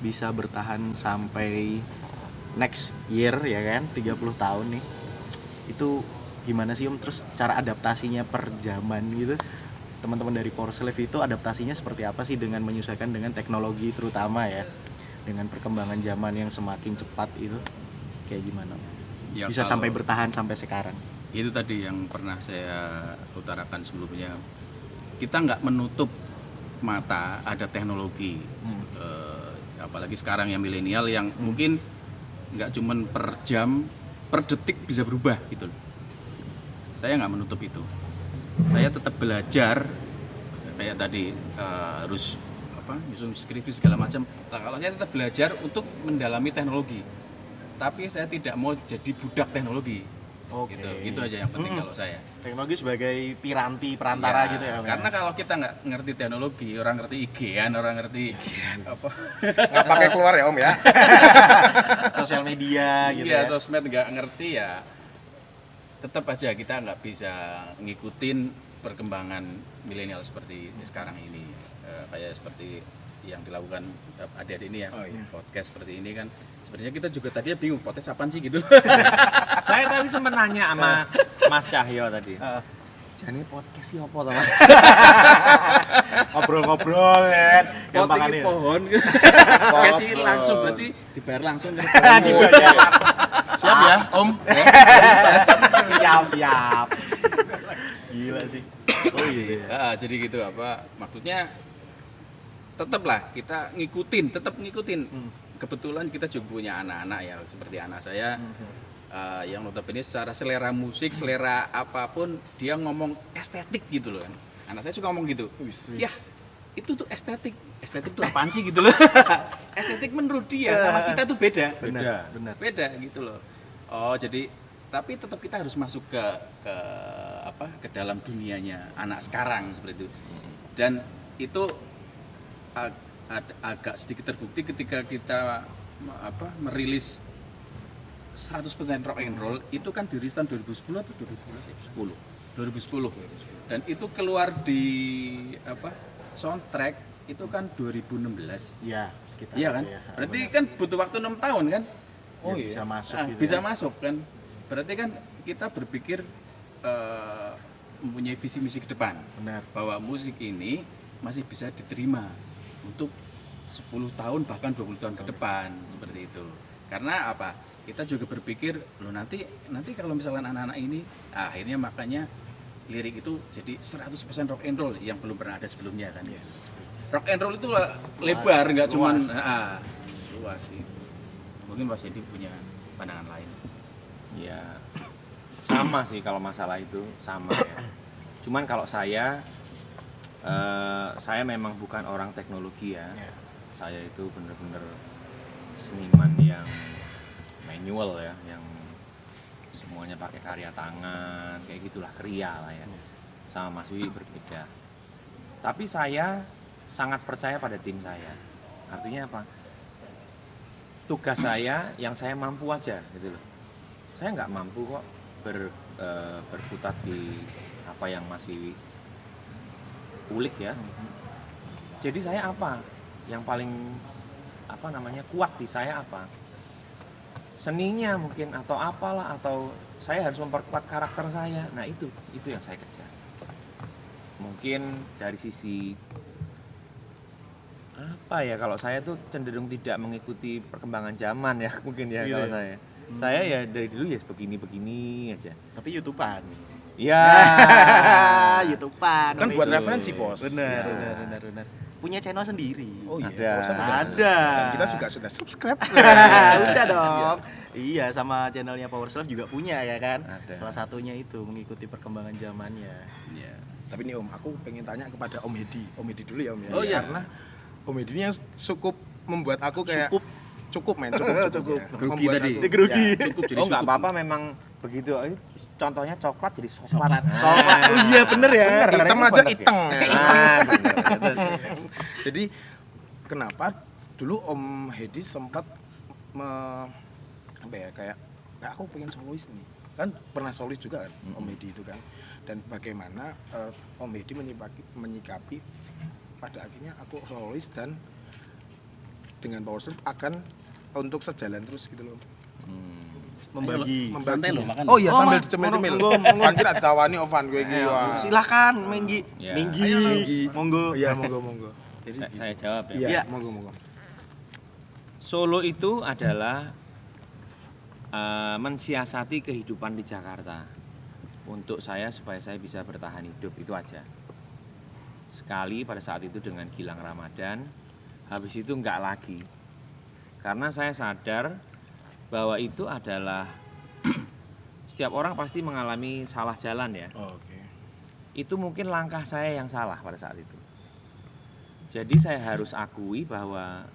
bisa bertahan sampai next year ya kan, 30 tahun nih. Itu gimana sih Om? Terus cara adaptasinya per zaman gitu. Teman-teman dari Power Slave itu adaptasinya seperti apa sih dengan menyesuaikan dengan teknologi terutama ya, dengan perkembangan zaman yang semakin cepat itu, kayak gimana Ya, bisa kalau sampai bertahan sampai sekarang? itu tadi yang pernah saya utarakan sebelumnya, kita nggak menutup mata ada teknologi. Apalagi sekarang yang milenial yang mungkin nggak cuman per jam, per detik bisa berubah gitu loh. Saya nggak menutup itu, saya tetap belajar kayak tadi, harus nyusun skripsi segala macam. Nah, kalau saya tetap belajar untuk mendalami teknologi, tapi saya tidak mau jadi budak teknologi. Oke. Gitu aja yang penting kalau saya. Teknologi sebagai piranti perantara gitu ya Om, Karena kalau kita nggak ngerti teknologi, orang ngerti IG-an, orang ngerti apa Nggak pakai keluar ya Om ya. sosial media gitu iya, ya. sosmed nggak ngerti ya, tetap aja kita nggak bisa ngikutin perkembangan milenial seperti sekarang ini. Kayak seperti yang dilakukan adik-adik ini ya, Oh, iya. podcast seperti ini kan. Sebenarnya kita juga tadinya bingung podcast apaan sih gitu. Saya tadi sempat nanya sama Mas Cahyo tadi. Heeh. Jadi podcast sih apa toh, Mas? Ngobrol-ngobrol ya. Gampangan Poting ya. pohon. Kasih langsung berarti dibayar langsung kan. Dibayar. Siap ya Om. Siap. Gila sih. Oh iya. Jadi gitu maksudnya tetaplah kita tetap ngikutin. Kebetulan kita juga punya anak-anak ya, seperti anak saya yang notabene secara selera musik, selera apapun dia ngomong estetik gitu loh kan. Anak saya suka ngomong gitu. Ya, itu tuh estetik tuh apaan sih gitu loh. Estetik menurut dia sama kita tuh beda. Beda gitu loh. Oh, jadi tapi tetap kita harus masuk ke dalam dunianya anak sekarang seperti itu. Dan itu agak sedikit terbukti ketika kita merilis 100% rock and roll itu kan dirilis tahun 2010 atau 2010. Dan itu keluar di soundtrack itu kan 2016. Iya, sekitar. Iya kan? Berarti kan butuh waktu 6 tahun kan? Oh iya. Bisa masuk gitu. Bisa ya. masuk kan? Berarti kan kita berpikir mempunyai visi misi ke depan. Benar. Bahwa musik ini masih bisa diterima untuk 10 tahun bahkan 20 tahun ke depan seperti itu. Karena apa? Kita juga berpikir loh nanti kalau misalkan anak-anak ini akhirnya makanya lirik itu jadi 100% rock and roll yang belum pernah ada sebelumnya kan. Yes. Rock and roll itu lebar, nggak cuman luas. luas sih. Mungkin Mas Edi punya pandangan lain. Ya sama sih kalau masalah itu sama ya. Cuman kalau saya memang bukan orang teknologi ya. Saya itu benar-benar seniman yang manual ya, yang semuanya pakai karya tangan kayak gitulah, kriya lah ya. Sama Mas Wiwi berbeda. Tapi saya sangat percaya pada tim saya. Artinya apa? Tugas saya yang saya mampu aja gitu loh. Saya nggak mampu kok berkutat di apa yang Mas Wiwi ulik ya. Jadi saya apa? Yang paling kuat di saya apa? Seninya mungkin atau apalah, atau saya harus memperkuat karakter saya. Nah itu yang saya kejar. Mungkin dari sisi apa ya, kalau saya tuh cenderung tidak mengikuti perkembangan zaman ya mungkin ya Gitu kalau ya? saya. Saya ya dari dulu ya begini aja. Tapi YouTubean. Ya. YouTubean. Kan apa buat itu? referensi, Bos. Benar. Ya. Punya channel sendiri. Oh iya. Ada. Bos, Ada. Dan kita juga sudah subscribe. Udah dong. Iya, sama channelnya Power Slave juga punya ya kan. Ada. Salah satunya itu mengikuti perkembangan zamannya. Iya. Tapi nih Om, aku pengen tanya kepada Om Hedi. Om Hedi dulu ya Om ya. Oh, iya. Karena Om Hedi ini yang cukup membuat aku kayak cukup men, cukup. Cukup. Ya. Grogi Membuat tadi. aku- Dia grogi. Ya, Cukup jadi Oh nggak cukup. apa-apa, memang begitu. Contohnya coklat jadi coklat. Coklat. Oh iya bener ya. hitam ini aja bener ya. iteng. Bener. Jadi kenapa dulu Om Hedi sempat kayak aku pengen solois nih, kan pernah solois juga kan Om Hedi itu kan, dan bagaimana Om Hedi menyikapi pada akhirnya aku solois dan dengan Power Slave akan untuk sejalan terus gitu loh. Membagi. Santai loh, makan. Oh iya, Oh, sambil Mas. dicemil-cemil. Monggo, monggo. Kan kira ditawani ovan gue iki. Wah. Silakan Menggi. Ya. Menggi. Ayo, Menggi. Monggo. Iya, monggo. Jadi Saya jawab ya. iya, Iya. monggo. Solo itu adalah mensiasati kehidupan di Jakarta untuk saya supaya saya bisa bertahan hidup, itu aja. Sekali pada saat itu dengan Gilang Ramadan, habis itu enggak lagi. Karena saya sadar bahwa itu adalah setiap orang pasti mengalami salah jalan ya. Oh, oke. Itu mungkin langkah saya yang salah pada saat itu. Jadi saya harus akui bahwa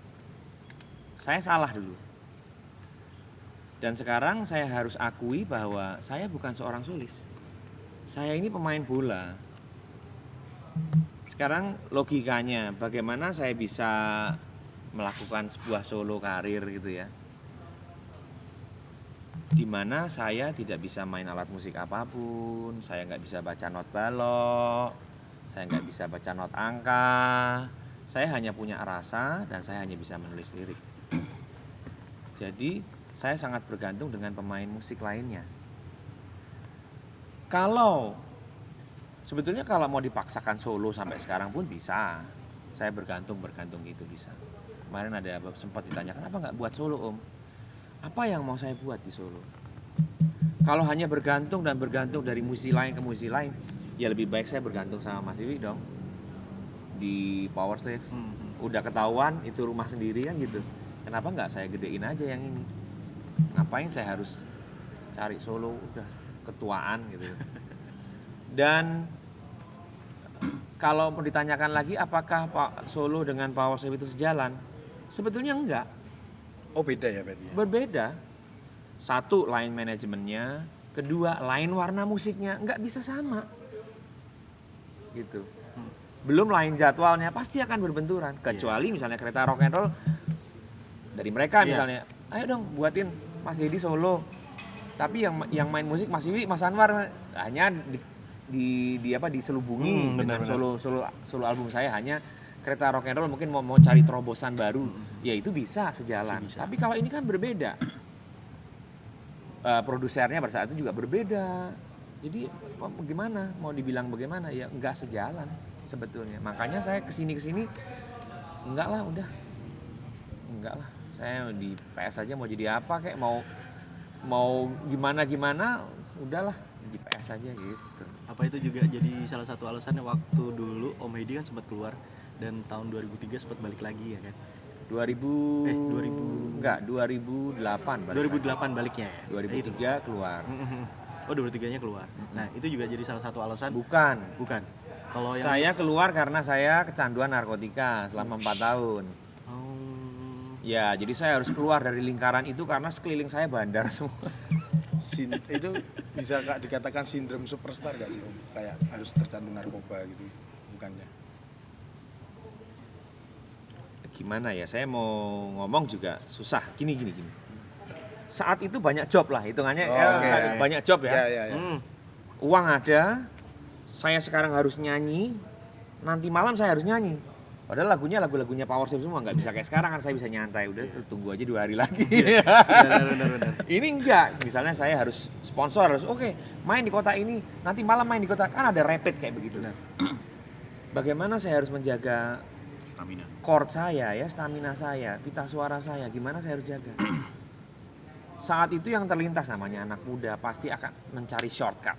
saya salah dulu. Dan sekarang saya harus akui bahwa saya bukan seorang solis. Saya ini pemain bola. Sekarang logikanya bagaimana saya bisa melakukan sebuah solo karir gitu ya. Dimana saya tidak bisa main alat musik apapun, saya nggak bisa baca not balok, saya nggak bisa baca not angka, saya hanya punya rasa dan saya hanya bisa menulis lirik. Jadi saya sangat bergantung dengan pemain musik lainnya. Sebetulnya kalau mau dipaksakan solo sampai sekarang pun bisa. Saya bergantung gitu bisa. Kemarin ada sempat ditanya, kenapa nggak buat solo Om? Apa yang mau saya buat di Solo? Kalau hanya bergantung dari musisi lain ke musisi lain, ya lebih baik saya bergantung sama Mas Wiwi dong. Di Power Slave. Udah ketahuan itu rumah sendiri kan gitu. Kenapa nggak saya gedein aja yang ini? Ngapain saya harus cari solo, udah ketuaan gitu. Dan kalau mau ditanyakan lagi apakah Pak Solo dengan Power Slave itu sejalan? Sebetulnya enggak. Oh, beda ya berarti. Berbeda. Satu, line manajemennya, kedua, line warna musiknya nggak bisa sama. Gitu. Belum line jadwalnya pasti akan berbenturan. Kecuali misalnya kereta rock and roll dari mereka misalnya, ayo dong buatin Mas Dedi solo. Tapi yang main musik Mas Wiwi, Mas Anwar hanya diselubungi dengan solo album saya, hanya kereta rock and roll mungkin mau cari terobosan baru, ya itu bisa sejalan. Tapi kalau ini kan berbeda, produsernya pada saat itu juga berbeda. Jadi bagaimana? Mau dibilang bagaimana? Ya nggak sejalan sebetulnya. Makanya saya kesini enggak lah, udah enggak lah. Saya di PS aja mau jadi apa kayak mau gimana udahlah di PS aja gitu. Apa itu juga jadi salah satu alasannya waktu dulu Om Hedi kan sempat keluar dan tahun 2003 sempat balik lagi ya kan? 2008 baliknya ya? 2003 keluar. Oh, 2003-nya keluar. Nah, itu juga jadi salah satu alasan. Bukan. Kalau yang Saya keluar karena saya kecanduan narkotika selama 4 tahun. Ya, jadi saya harus keluar dari lingkaran itu karena sekeliling saya bandar semua. Itu bisa dikatakan sindrom superstar gak sih Om? Kayak harus tercandu narkoba gitu, bukannya? Gimana ya, saya mau ngomong juga susah. Gini. Saat itu banyak job lah, hitungannya banyak job ya. Ya. Uang ada, saya sekarang harus nyanyi, nanti malam saya harus nyanyi. Padahal lagunya Power Slave semua, nggak bisa kayak sekarang kan saya bisa nyantai, udah tunggu aja 2 hari lagi. benar. Ini enggak, misalnya saya harus sponsor, oke, main di kota ini, nanti malam main di kota, kan ada rapid kayak begitu. Bagaimana saya harus menjaga Stamina. chord saya ya, stamina saya, pita suara saya, gimana saya harus jaga? Saat itu yang terlintas namanya anak muda pasti akan mencari shortcut.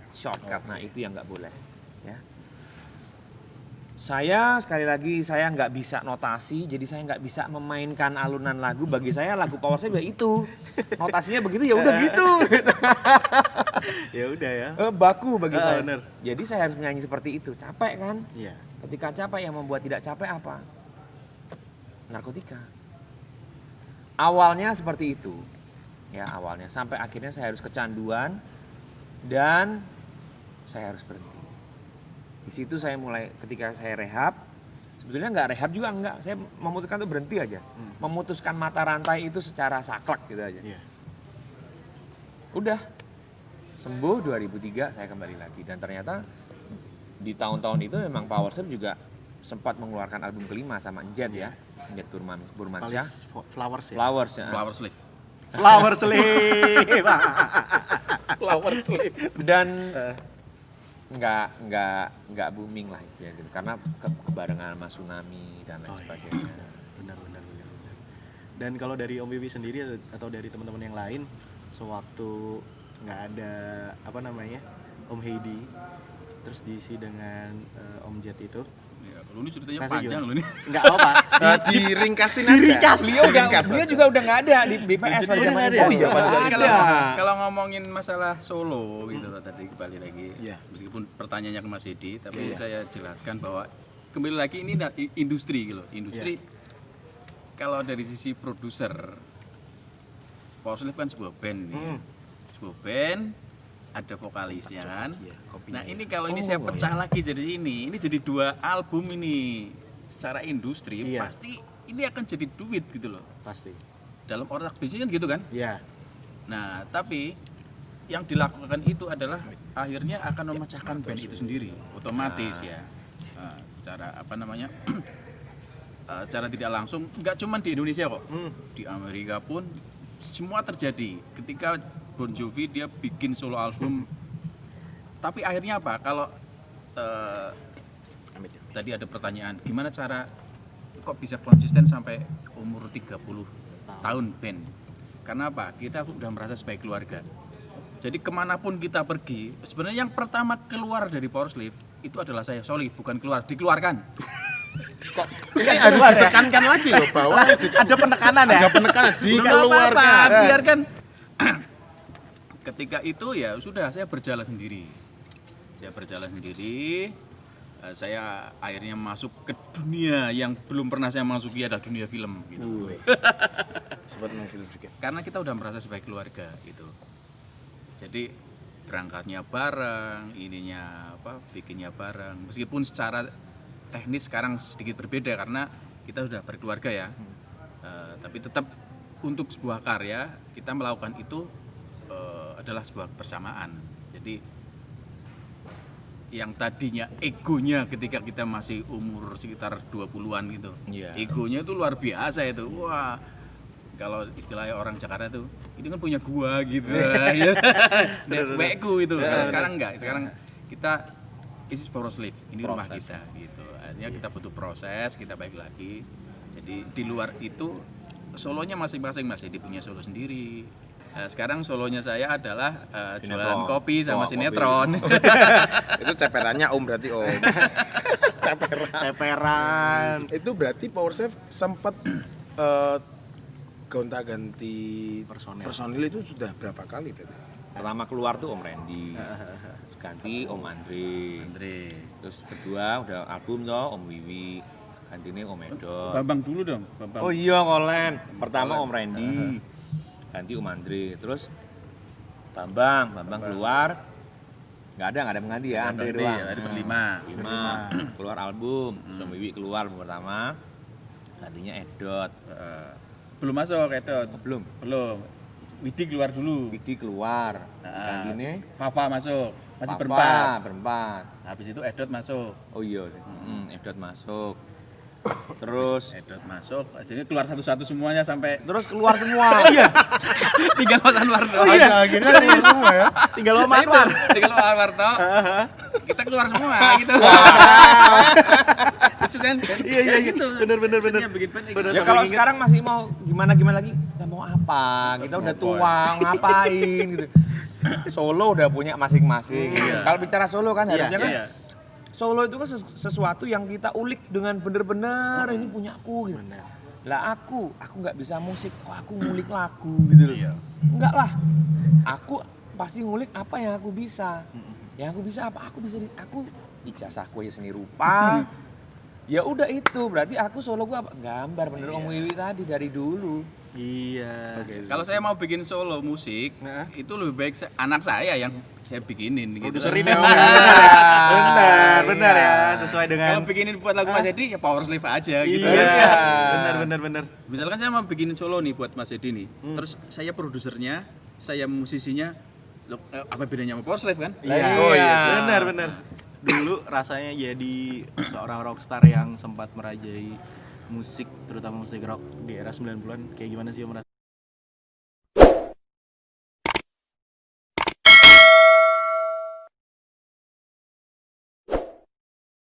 Nah itu yang nggak boleh. Ya. Saya sekali lagi saya nggak bisa notasi, jadi saya nggak bisa memainkan alunan lagu. Bagi saya lagu Power Slave ya itu, notasinya begitu ya udah gitu. Ya udah ya. Baku bagi saya. Bener. Jadi saya harus menyanyi seperti itu. Capek kan? Iya. Ketika capek, yang membuat tidak capek apa? Narkotika. Awalnya seperti itu. Ya awalnya, sampai akhirnya saya harus kecanduan dan saya harus berhenti. Di situ saya mulai, ketika saya rehab, sebetulnya nggak rehab juga enggak, saya memutuskan untuk berhenti aja. Memutuskan mata rantai itu secara saklek gitu aja. Iya. Udah, sembuh 2003 saya kembali lagi. Dan ternyata di tahun-tahun itu memang Power Slave juga sempat mengeluarkan album kelima sama Jet ya. Get Burmansyah. Flowers ya. Flowers ya. Flower sleeve. Flower sleeve. Flower sleeve. Dan nggak booming lah istilahnya gitu karena kebarengan sama tsunami dan lain sebagainya. Benar. Dan kalau dari Om Wiwi sendiri atau dari teman-teman yang lain, sewaktu nggak ada Om Heidi, terus diisi dengan Om Jet itu, Ya, kalau ini ceritanya Kasih panjang gimana? loh ini. nggak apa-apa. Diringkasin aja. Beliau juga udah nggak ada di BPS pada udah zaman nggak itu. ada? Oh iya, pada saat Jadi itu. kalau ngomongin masalah Solo gitu loh, tadi kembali lagi. Iya. Meskipun pertanyaannya ke Mas Edi, tapi Iya. saya jelaskan bahwa kembali lagi ini industri gitu loh. Industri kalau dari sisi produser, Power Slave kan sebuah band nih. Sebuah band ada vokalisnya kan. Iya, kopinya Nah, ini kalau ini saya pecah lagi jadi ini jadi 2 album ini secara industri Iya. pasti ini akan jadi duit gitu loh. Pasti. Dalam otak bisnis kan gitu kan. Iya. Nah, tapi yang dilakukan itu adalah akhirnya akan memecahkan band itu sendiri, otomatis ya. Secara secara tidak langsung, nggak cuma di Indonesia kok, di Amerika pun semua terjadi. Ketika Bon Jovi dia bikin solo album, tapi akhirnya apa? Kalau tadi ada pertanyaan, gimana cara kok bisa konsisten sampai umur 30 tahun band? Karena apa? Kita sudah merasa sebagai keluarga. Jadi kemanapun kita pergi, sebenarnya yang pertama keluar dari Power Slave itu adalah saya, Soli, bukan keluar, dikeluarkan. Ini harus ditekankan lagi loh bahwa Ada penekanan ya. ada penekanan Nggak apa-apa, dikeluarkan. biarkan. Ketika itu ya sudah, saya berjalan sendiri. Saya akhirnya masuk ke dunia yang belum pernah saya masuki, adalah dunia film gitu. Sempat main film juga. Karena kita udah merasa sebagai keluarga gitu. Jadi berangkatnya bareng, bikinnya bareng. Meskipun secara teknis sekarang sedikit berbeda karena kita sudah berkeluarga ya. Tapi tetap untuk sebuah karya kita melakukan itu adalah sebuah persamaan. Jadi yang tadinya egonya ketika kita masih umur sekitar 20-an gitu. Iya. Egonya itu luar biasa itu. Wah, kalau istilahnya orang Jakarta tuh, ini kan punya gua gitu. Wekku itu. Kalau sekarang enggak. Sekarang kita this is Power Slave. Ini rumah kita gitu. Akhirnya kita butuh proses, kita baik lagi. Jadi di luar itu solonya masing-masing masih punya solo sendiri. Sekarang solonya saya adalah jualan kopi sama sinetron. Itu ceperannya Om berarti Om. Ceperan. Itu berarti Power Slave sempat gonta-ganti personil itu sudah berapa kali berarti? Pertama keluar tuh Om Randy, ganti Om Andre. Terus kedua udah album toh Om Wiwi, gantinya Om Edot. Bambang dulu dong, Bambang. Oh iya Kolen. Pertama Om Randy, ganti Om Andre. Terus Bambang keluar. Nggak ada pengganti ya, Andre doang. Ada berlima. 5 keluar album, Om Wiwi keluar album pertama. Gantinya Edot. Belum masuk Edot. Belum. Widi keluar dulu. Widi keluar. Gantinya Fafa masuk. Masih Papa, berempat. berempat. Habis itu Edot masuk. Oh iya, Edot masuk. Terus Edot masuk. Sini keluar satu-satu semuanya sampai keluar semua. Iya. tinggal Mas Anwar doang. Iya, akhirnya keluar semua ya. Tinggal Om Nah, itu, Anwar. tinggal Om Anwar toh. Kita keluar semua gitu. Lucu kan? Iya, gitu. bener. Maksudnya bikin band Bener. Ya Sampai kalau inget. sekarang masih mau gimana lagi? Kita mau apa? Kita udah tua, ngapain gitu. Solo udah punya masing-masing. Kalau bicara solo kan harusnya kan Iya. solo itu kan sesuatu yang kita ulik dengan bener-bener ini punya aku gitu. Lah aku nggak bisa musik, kok aku ngulik lagu gitu loh. Iya. Enggak lah. Aku pasti ngulik apa yang aku bisa. Yang aku bisa apa? Aku ijazahku ya seni rupa. Ya udah itu, berarti aku solo gua apa? Gambar bener Om Wiwi tadi dari dulu. Iya. Kalau saya mau bikin solo musik, Nah. itu lebih baik anak saya yang saya bikinin gitu. Produserin ya Om. Benar ya, sesuai dengan. Kalau bikinin buat lagu Mas Edi ya Power Slave aja gitu. Iya. Benar. Misalkan saya mau bikinin solo nih buat Mas Edi nih. Terus saya produsernya, saya musisinya. Loh, apa bedanya sama Power Slave kan? Iya. Oh iya, Benar. Dulu rasanya jadi seorang rockstar yang sempat merajai musik, terutama musik rock di era 90-an kayak gimana sih Om?